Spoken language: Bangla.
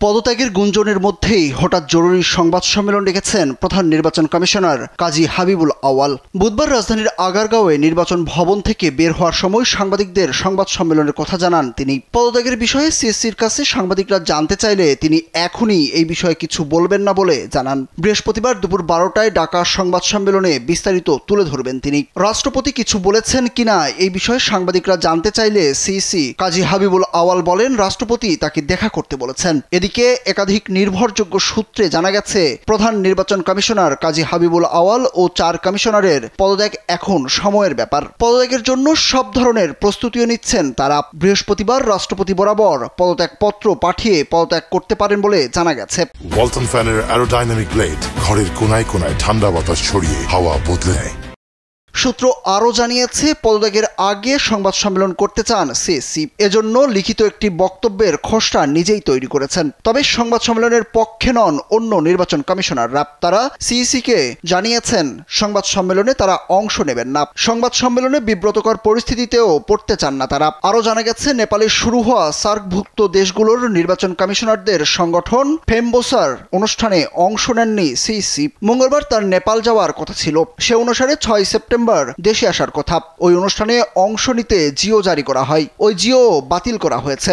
পদত্যাগের গুঞ্জনের মধ্যেই হঠাৎ জরুরি সংবাদ সম্মেলন ডেকেছেন প্রধান নির্বাচন কমিশনার কাজী হাবিবুল আওয়াল। বুধবার রাজধানীর আগারগাঁওয়ে নির্বাচন ভবন থেকে বের হওয়ার সময় সাংবাদিকদের সংবাদ সম্মেলনের কথা জানান তিনি। পদত্যাগের বিষয়ে সিএসসির কাছে সাংবাদিকরা জানতে চাইলে তিনি এখনই এই বিষয়ে কিছু বলবেন না বলে জানান। বৃহস্পতিবার দুপুর 12টায় ডাকা সংবাদ সম্মেলনে বিস্তারিত তুলে ধরবেন তিনি। রাষ্ট্রপতি কিছু বলেছেন কিনা এই বিষয়ে সাংবাদিকরা জানতে চাইলে সিএসসি কাজী হাবিবুল আওয়াল বলেন, রাষ্ট্রপতি তাকে দেখা করতে বলেছেন। এদিকে একাধিক নির্ভরযোগ্য সূত্রে জানা গেছে প্রধান নির্বাচন কমিশনার কাজী হাবিবুল আওয়াল ও 4 কমিশনারের পদত্যাগ এখন সময়ের ব্যাপার। পদত্যাগের জন্য সব ধরনের প্রস্তুতিও নিচ্ছেন তারা। বৃহস্পতিবার রাষ্ট্রপতি বরাবর পদত্যাগ পত্র পাঠিয়ে পদত্যাগ করতে পারেন বলে জানা গেছে। ওয়ালটন ফ্যানের অ্যারোডাইনামিক ব্লেড ঘরের কোনায় কোনায় ঠান্ডা বাতাস ছড়িয়ে হাওয়া বদলে নেয়। সূত্র আরও জানিয়েছে, পদত্যাগের আগে সংবাদ সম্মেলন করতে চান সিএসসি। এজন্য লিখিত একটি বক্তব্যের খসড়া নিজেই তৈরি করেছেন। তবে সংবাদ সম্মেলনের পক্ষে নন অন্য নির্বাচন কমিশনাররা। তারা সিইসিকে জানিয়েছেন সংবাদ সম্মেলনে তারা অংশ নেবেন না। সংবাদ সম্মেলনে বিব্রতকর পরিস্থিতিতেও পড়তে চান না তারা। আরও জানা গেছে, নেপালে শুরু হওয়া সার্কভুক্ত দেশগুলোর নির্বাচন কমিশনারদের সংগঠন ফেমবোসার অনুষ্ঠানে অংশ নেননি সিইসি। মঙ্গলবার তার নেপাল যাওয়ার কথা ছিল। সে অনুসারে 6 সেপ্টেম্বর দেশে আসার কথা। ওই অনুষ্ঠানে অংশ নিতে জিও জারি করা হয়। ওই জিও বাতিল করা হয়েছে।